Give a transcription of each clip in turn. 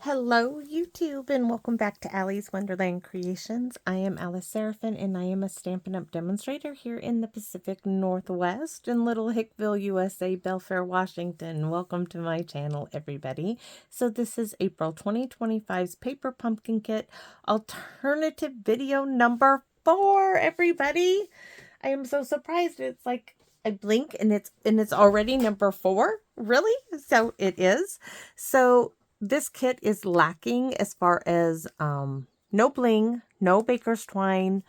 Hello YouTube and welcome back to Allie's Wonderland Creations. I am Alice Seraphin and I am a Stampin' Up! Demonstrator here in the Pacific Northwest in Little Hickville, USA, Belfair, Washington. Welcome to my channel, everybody. So this is April 2025's Paper Pumpkin Kit alternative video number 4, everybody. I am so surprised. It's like I blink and it's already number 4. Really? So it is. So this kit is lacking as far as no bling, no baker's twine,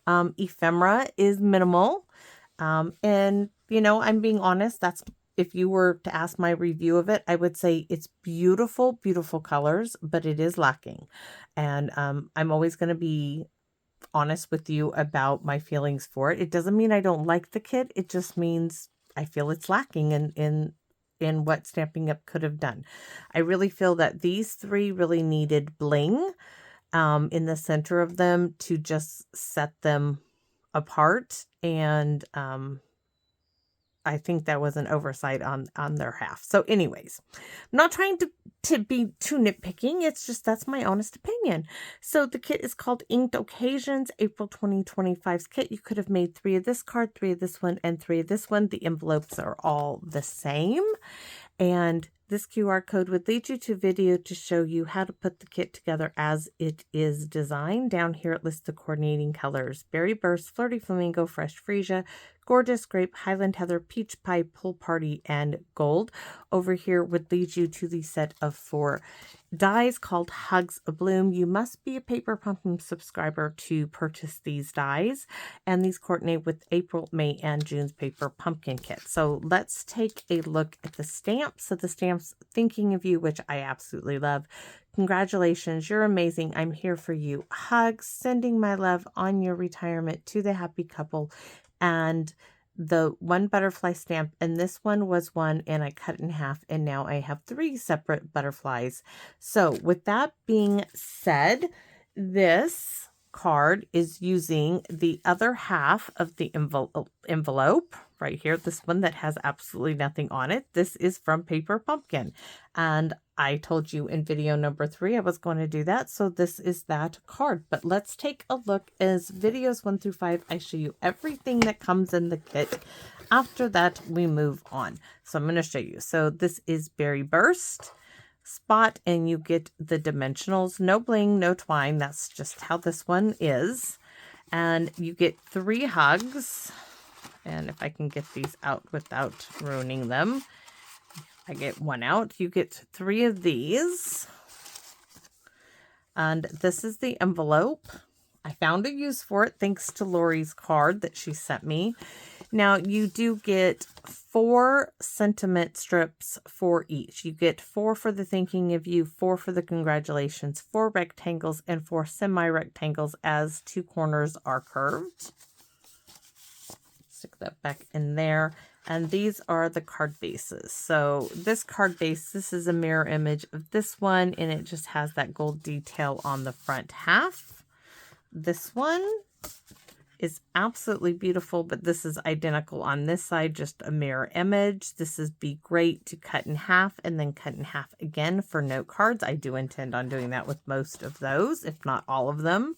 ephemera is minimal. And, you know, I'm being honest, that's if you were to ask my review of it, I would say it's beautiful, beautiful colors, but it is lacking. And I'm always going to be honest with you about my feelings for it. It doesn't mean I don't like the kit. It just means I feel it's lacking in what Stampin' Up! Could have done. I really feel that these 3 really needed bling in the center of them to just set them apart. And I think that was an oversight on their half. So anyways, I'm not trying to be too nitpicking. It's just that's my honest opinion. So the kit is called Inked Occasions, April 2025's kit. You could have made 3 of this card, 3 of this one, and 3 of this one. The envelopes are all the same. And this QR code would lead you to a video to show you how to put the kit together as it is designed. Down here it lists the coordinating colors: Berry Burst, Flirty Flamingo, Fresh Freesia, Gorgeous Grape, Highland Heather, Peach Pie, Pool Party, and Gold. Over here would lead you to the set of 4 dies called Hugs of Bloom. You must be a Paper Pumpkin subscriber to purchase these dies, and these coordinate with April, May, and June's Paper Pumpkin Kit. So let's take a look at the stamps. So the stamps, Thinking of You, which I absolutely love. Congratulations, you're amazing. I'm here for you. Hugs, sending my love on your retirement to the happy couple. And the 1 butterfly stamp, and this one was 1 and I cut it in half, and now I have 3 separate butterflies. So with that being said, this card is using the other half of the envelope right here, this one that has absolutely nothing on it. This is from Paper Pumpkin, and I told you in video number 3 I was going to do that, so this is that card. But let's take a look. As videos 1 through 5, I show you everything that comes in the kit. After that, we move on. So I'm going to show you. So this is Berry Burst, Spot, and you get the dimensionals. No bling, no twine. That's just how this one is. And you get 3 hugs. And if I can get these out without ruining them, I get 1 out. You get 3 of these. And this is the envelope. I found a use for it thanks to Lori's card that she sent me. Now, you do get 4 sentiment strips for each. You get 4 for the Thinking of You, 4 for the Congratulations, 4 rectangles, and 4 semi-rectangles as 2 corners are curved. Stick that back in there. And these are the card bases. So this card base, this is a mirror image of this one, and it just has that gold detail on the front half. This one is absolutely beautiful, but this is identical on this side, just a mirror image. This is Be Great to cut in half and then cut in half again for note cards. I do intend on doing that with most of those, if not all of them.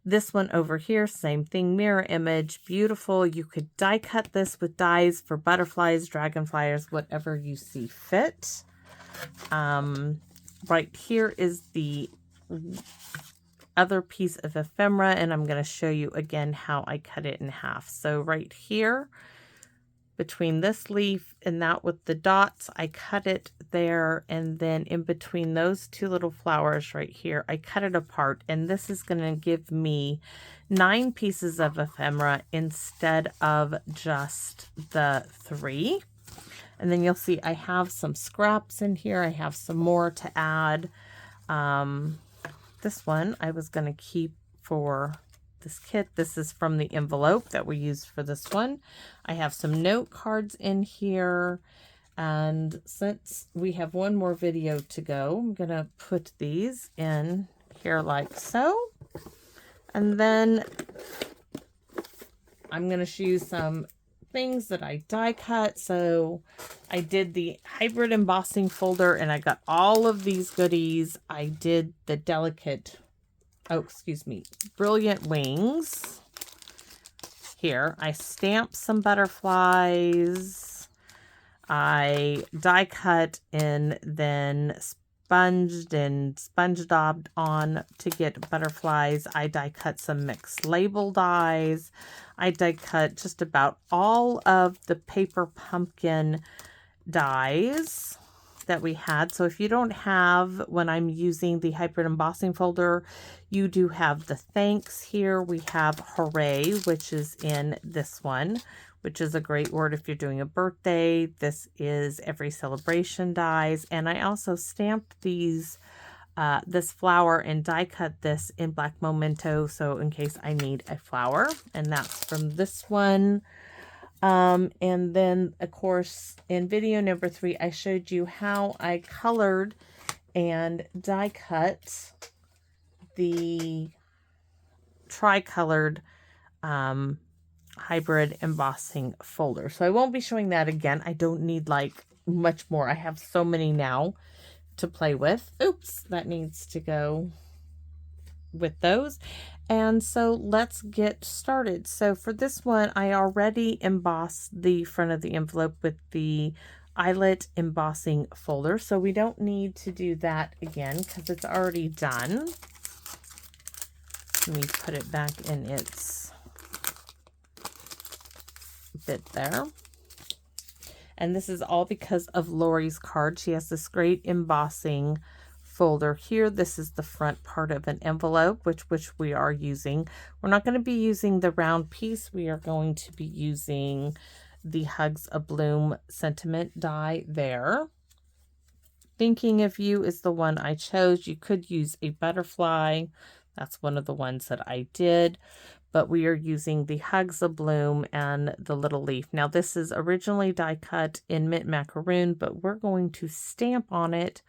This one over here, same thing, mirror image, beautiful. You could die cut this with dies for butterflies, dragonflies, whatever you see fit. Right here is the other piece of ephemera, and I'm going to show you again how I cut it in half. So right here, between this leaf and that with the dots, I cut it there, and then in between those 2 little flowers right here, I cut it apart, and this is going to give me 9 pieces of ephemera instead of just the 3. And then you'll see I have some scraps in here. I have some more to add. This one I was going to keep for this kit. This is from the envelope that we used for this one. I have some note cards in here, and since we have 1 more video to go, I'm going to put these in here like so. And then I'm going to show you some things that I die cut. So I did the hybrid embossing folder and I got all of these goodies. I did the delicate, brilliant wings. Here, I stamped some butterflies. I die cut and then sponged and sponge daubed on to get butterflies. I die cut some mixed label dies. I die cut just about all of the paper pumpkin dies that we had. So if you don't have, when I'm using the hybrid embossing folder, you do have the thanks here. We have hooray, which is in this one, which is a great word if you're doing a birthday. This is every celebration dies. And I also stamped these, this flower and die cut this in black memento. So in case I need a flower, and that's from this one. And then of course in video number 3, I showed you how I colored and die cut the tri-colored, hybrid embossing folder. So I won't be showing that again. I don't need like much more. I have so many now to play with. Oops, that needs to go with those. And so let's get started. So for this one, I already embossed the front of the envelope with the eyelit embossing folder. So we don't need to do that again because it's already done. Let me put it back in its bit there. And this is all because of Lori's card. She has this great embossing folder here. This is the front part of an envelope, which we are using. We're not going to be using the round piece. We are going to be using the Hugs a Bloom sentiment die there. Thinking of You is the one I chose. You could use a butterfly. That's one of the ones that I did. But we are using the Hugs a Bloom and the little leaf. Now this is originally die cut in mint macaroon, but we're going to stamp on it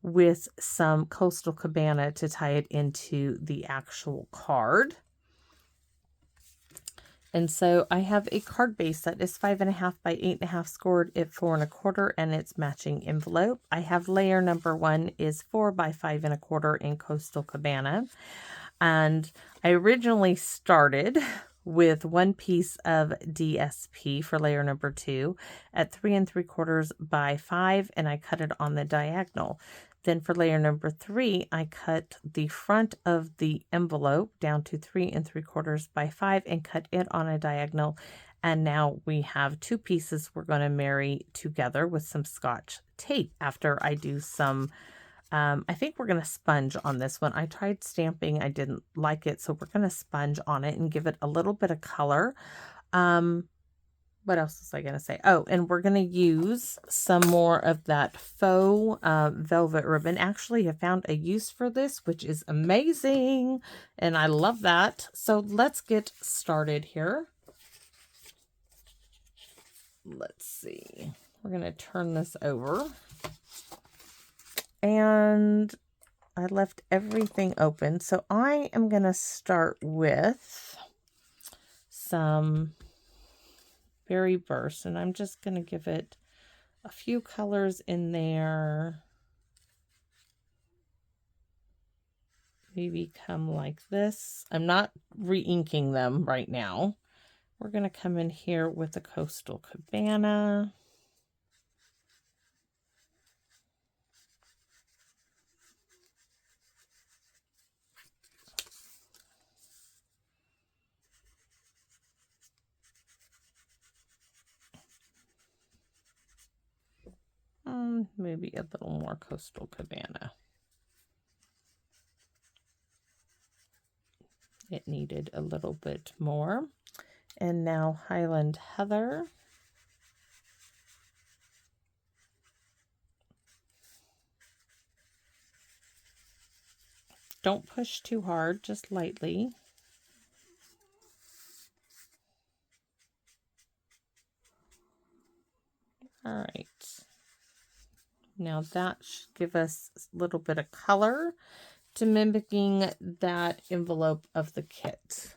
with some Coastal Cabana to tie it into the actual card. And so I have a card base that is 5.5 by 8.5, scored at 4.25, and it's matching envelope. I have layer number 1 is 4 by 5.25 in Coastal Cabana. And I originally started with one piece of DSP for layer number 2 at 3.75 by 5, and I cut it on the diagonal. Then for layer number 3, I cut the front of the envelope down to 3.75 by 5 and cut it on a diagonal. And now we have 2 pieces we're going to marry together with some Scotch tape after I do some, I think we're going to sponge on this one. I tried stamping. I didn't like it. So we're going to sponge on it and give it a little bit of color. What else was I going to say? Oh, and we're going to use some more of that faux velvet ribbon. Actually, I found a use for this, which is amazing. And I love that. So let's get started here. Let's see. We're going to turn this over. And I left everything open. So I am going to start with some berry burst, and I'm just going to give it a few colors in there. Maybe come like this. I'm not re-inking them right now. We're going to come in here with the Coastal Cabana. Maybe a little more Coastal Cabana. It needed a little bit more. And now Highland Heather. Don't push too hard, just lightly. All right. Now that should give us a little bit of color to mimicking that envelope of the kit.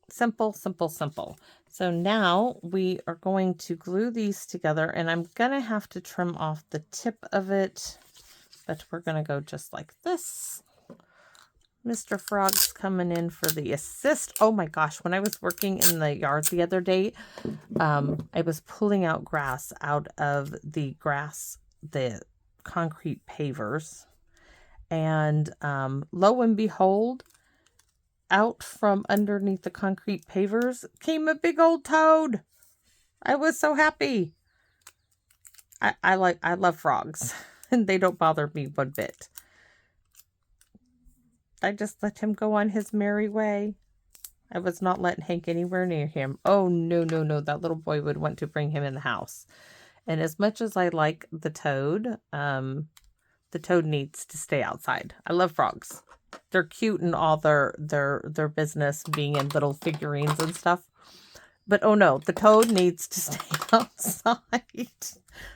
Simple, simple, simple. So now we are going to glue these together, and I'm going to have to trim off the tip of it, but we're going to go just like this. Mr. Frog's coming in for the assist. Oh my gosh, when I was working in the yard the other day, I was pulling out grass out of the concrete pavers, and lo and behold, out from underneath the concrete pavers came a big old toad. I was so happy. I love frogs and they don't bother me one bit. I just let him go on his merry way. I was not letting Hank anywhere near him. Oh, no, no, no. That little boy would want to bring him in the house. And as much as I like the toad needs to stay outside. I love frogs. They're cute and all their business being in little figurines and stuff. But oh no, the toad needs to stay outside.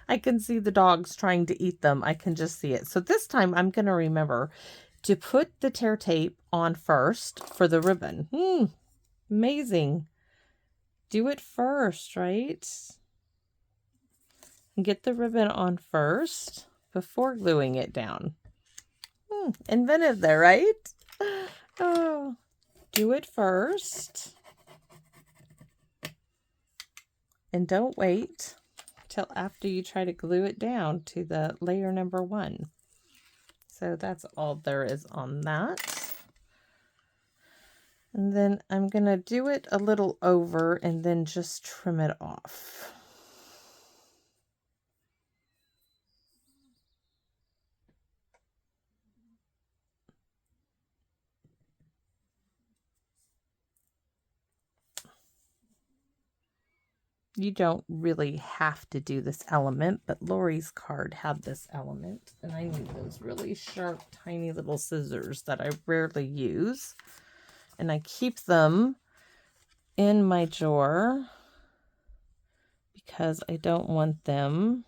I can see the dogs trying to eat them. I can just see it. So this time I'm going to remember to put the tear tape on first for the ribbon. Amazing. Do it first, right? Get the ribbon on first before gluing it down. Inventive there, right? Oh, do it first. And don't wait till after you try to glue it down to the layer number 1. So that's all there is on that. And then I'm going to do it a little over and then just trim it off. You don't really have to do this element, but Lori's card had this element, and I need those really sharp, tiny little scissors that I rarely use. And I keep them in my drawer because I don't want them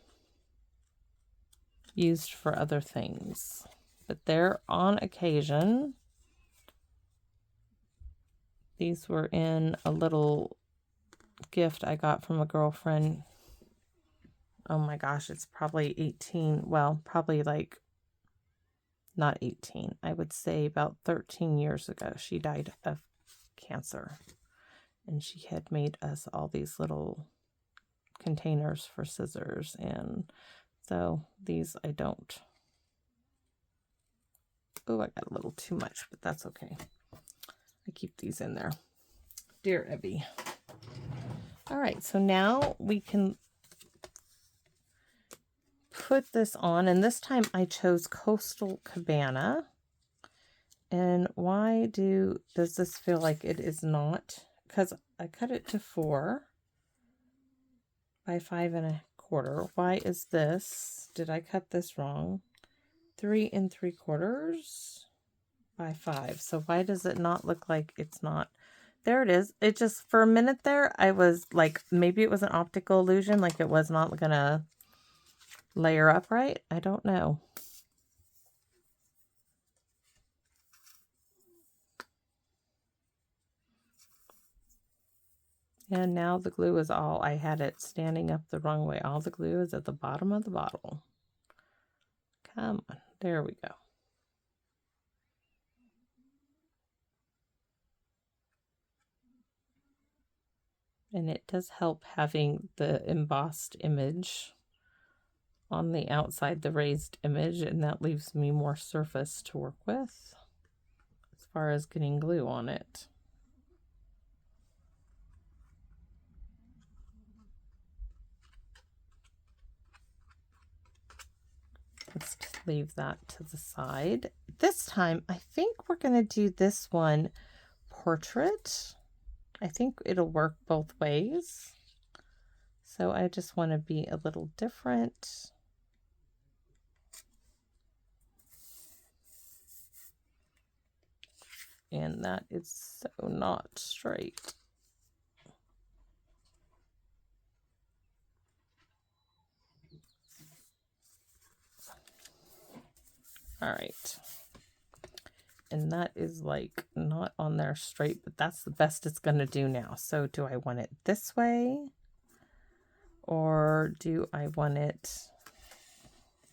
used for other things. But they're on occasion. These were in a little gift I got from a girlfriend. Oh my gosh, it's probably 18. Well, probably like not 18. I would say about 13 years ago. She died of cancer. And she had made us all these little containers for scissors. And so these I don't. Oh, I got a little too much, but that's okay. I keep these in there. Dear Evie. All right, so now we can put this on, and this time I chose Coastal Cabana. And why does this feel like it is not? Because I cut it to 4 by 5 1/4. Why is this? Did I cut this wrong? 3 3/4 by 5. So why does it not look like it's not? There it is. It just, for a minute there, I was like, maybe it was an optical illusion, like it was not gonna layer up right. I don't know. And now the glue is all, I had it standing up the wrong way. All the glue is at the bottom of the bottle. Come on, there we go. And it does help having the embossed image on the outside, the raised image, and that leaves me more surface to work with as far as getting glue on it. Let's leave that to the side. This time, I think we're going to do this one portrait. I think it'll work both ways. So I just want to be a little different. And that is so not straight. All right. and that is like not on there straight, but that's the best it's going to do now. So do I want it this way, or do I want it,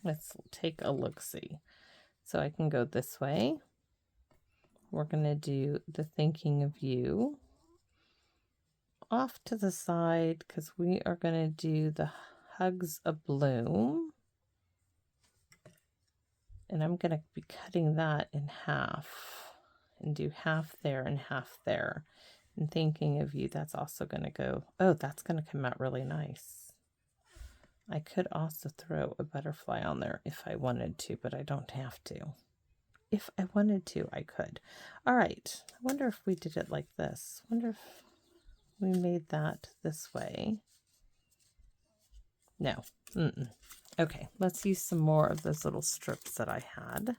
let's take a look-see. So I can go this way. We're going to do the thinking of you off to the side, because we are going to do the hugs of Bloom. And I'm going to be cutting that in half and do half there and half there. And thinking of you, that's also going to go, oh, that's going to come out really nice. I could also throw a butterfly on there if I wanted to, but I don't have to. If I wanted to, I could. All right. I wonder if we did it like this. I wonder if we made that this way. No. Okay, let's use some more of those little strips that I had.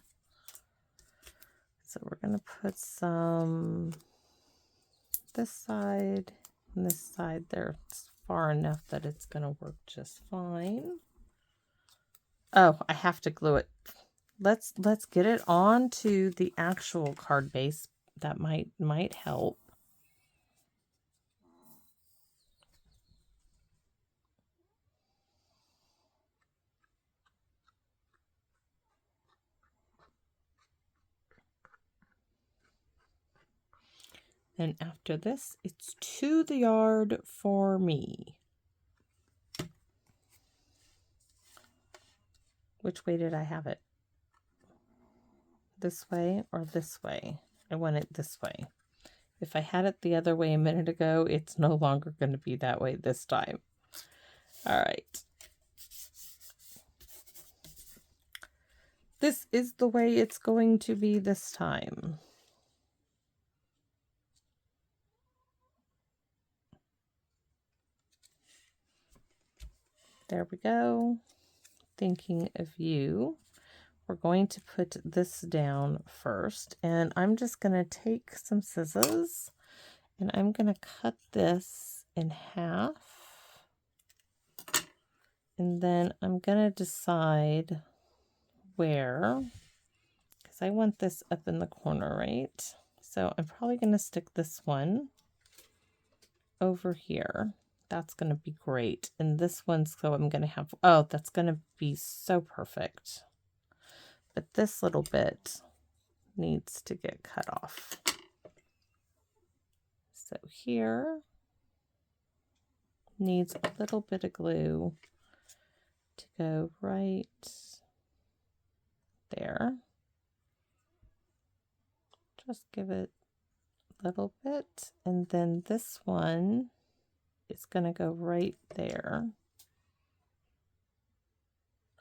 So we're going to put some this side and this side there. It's far enough that it's going to work just fine. Oh, I have to glue it. Let's get it onto the actual card base. That might help. And after this, it's to the yard for me. Which way did I have it? This way or this way? I want it this way. If I had it the other way a minute ago, it's no longer going to be that way this time. All right. This is the way it's going to be this time. There we go. Thinking of you. We're going to put this down first, and I'm just going to take some scissors and I'm going to cut this in half, and then I'm going to decide where, because I want this up in the corner, right? So I'm probably going to stick this one over here. That's going to be great. And this one's, so I'm going to have, oh, that's going to be so perfect. But this little bit needs to get cut off. So here needs a little bit of glue to go right there. Just give it a little bit. And then this one is going to go right there.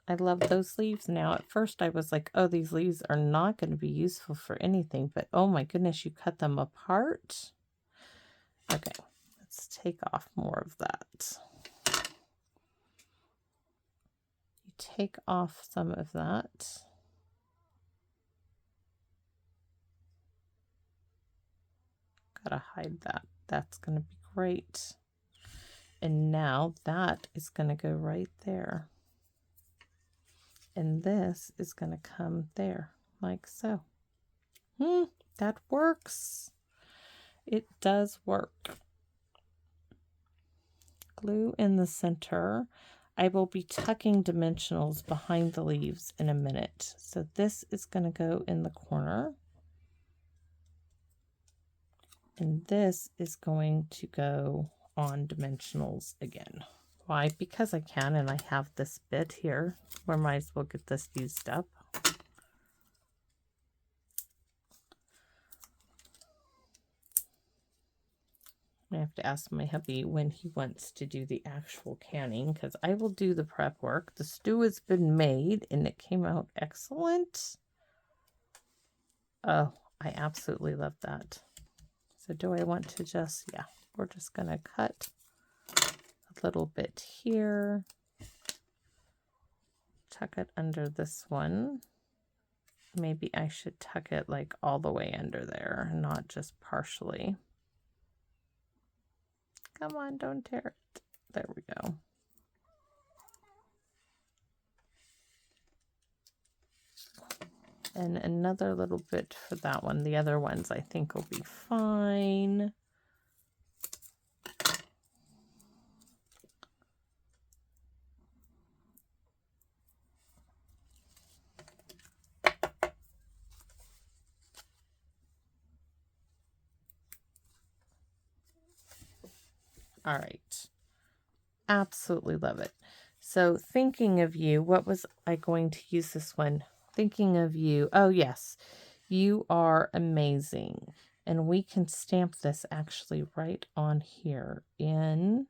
I love those leaves now. At first I was like, oh, these leaves are not going to be useful for anything, but oh my goodness, you cut them apart. Okay, let's take off more of that. You take off some of that. Gotta hide that. That's going to be great. And now that is going to go right there. And this is going to come there, like so. That works. It does work. Glue in the center. I will be tucking dimensionals behind the leaves in a minute. So this is going to go in the corner. And this is going to go on dimensionals again. Why? Because I can, and I have this bit here. We might as well get this used up. I have to ask my hubby when he wants to do the actual canning, because I will do the prep work. The stew has been made and it came out excellent. Oh, I absolutely love that. So do I want to just, yeah, we're just going to cut a little bit here. Tuck it under this one. Maybe I should tuck it like all the way under there, not just partially. Come on, don't tear it. There we go. And another little bit for that one. The other ones I think will be fine. All right. Absolutely love it. So thinking of you, what was I going to use this one? Thinking of you. Oh, yes. You are amazing. And we can stamp this actually right on here in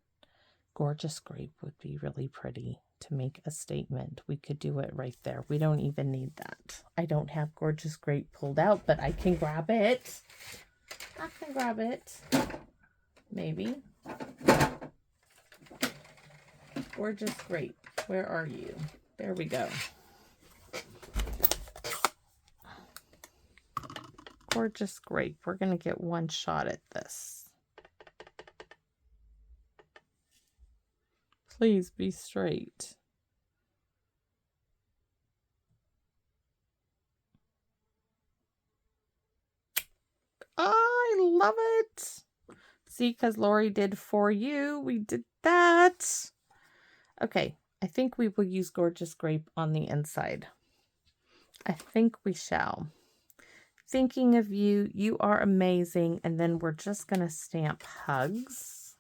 Gorgeous Grape would be really pretty to make a statement. We could do it right there. We don't even need that. I don't have Gorgeous Grape pulled out, but I can grab it. I can grab it. Maybe. Gorgeous Grape. Where are you? There we go. Gorgeous Grape. We're going to get one shot at this. Please be straight. I love it. See, because Lori did for you. We did that. Okay, I think we will use Gorgeous Grape on the inside. I think we shall. Thinking of you, you are amazing. And then we're just going to stamp hugs.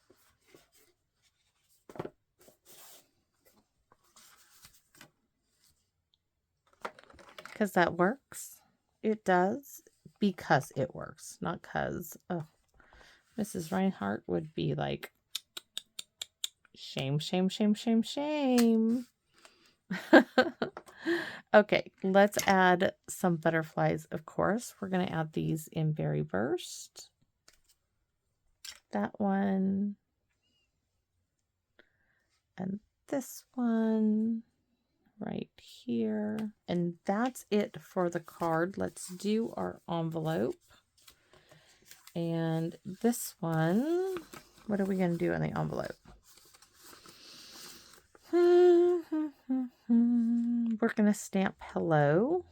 Because that works. It does. Because it works. Not because. Oh, Mrs. Reinhardt would be like, shame, shame, shame, shame, shame. Okay, let's add some butterflies, of course. We're going to add these in Berry Burst. That one. And this one right here. And that's it for the card. Let's do our envelope. And this one, what are we going to do on the envelope? We're going to stamp hello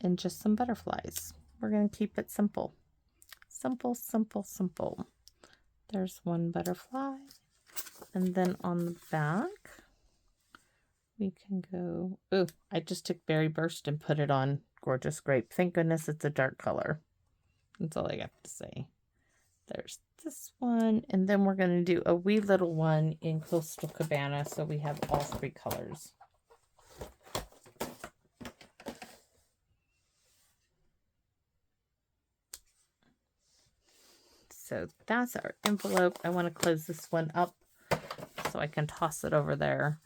and just some butterflies. We're going to keep it simple. Simple, simple, simple. There's one butterfly. And then on the back, we can go... Oh, I just took Berry Burst and put it on Gorgeous Grape. Thank goodness it's a dark color. That's all I have to say. There's this one. And then we're going to do a wee little one in Coastal Cabana so we have all three colors. So that's our envelope. I want to close this one up so I can toss it over there.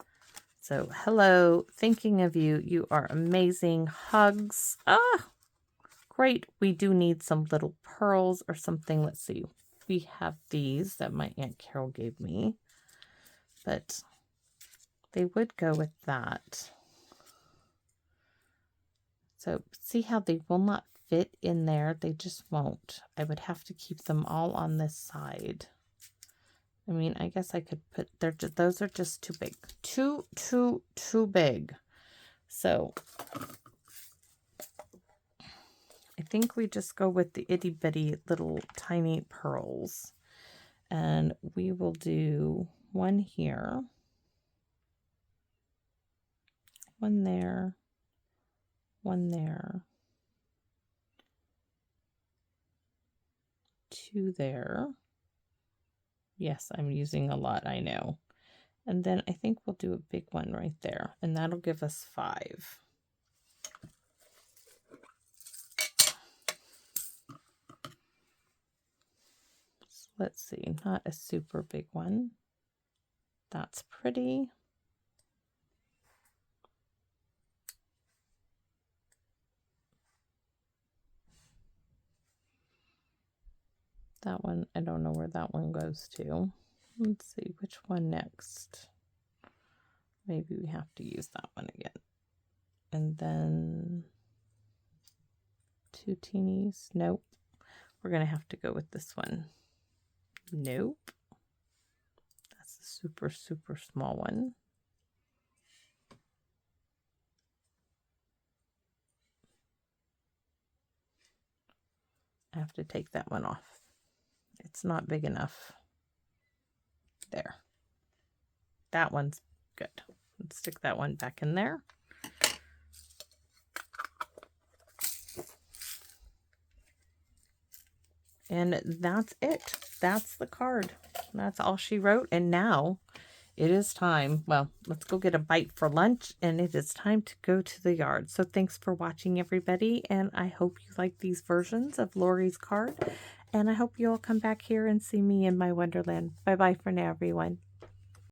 So hello, thinking of you. You are amazing. Hugs. Ah, great. We do need some little pearls or something. Let's see. We have these that my Aunt Carol gave me, but they would go with that. So see how they will not fit in there? They just won't. I would have to keep them all on this side. I mean, I guess I could put, those are just too big. Too big. So I think we just go with the itty bitty little tiny pearls. And we will do one here. One there. One there. Two there. Yes, I'm using a lot, I know. And then I think we'll do a big one right there. And that'll give us 5. So let's see, not a super big one. That's pretty. That one, I don't know where that one goes to. Let's see, which one next? Maybe we have to use that one again. And then 2 teenies. Nope. We're going to have to go with this one. Nope. That's a super, super small one. I have to take that one off. It's not big enough. There. That one's good. Let's stick that one back in there. And that's it. That's the card. That's all she wrote. And now it is time. Well, let's go get a bite for lunch, and it is time to go to the yard. So thanks for watching, everybody. And I hope you like these versions of Lori's card. And I hope you all come back here and see me in my Wonderland. Bye-bye for now, everyone.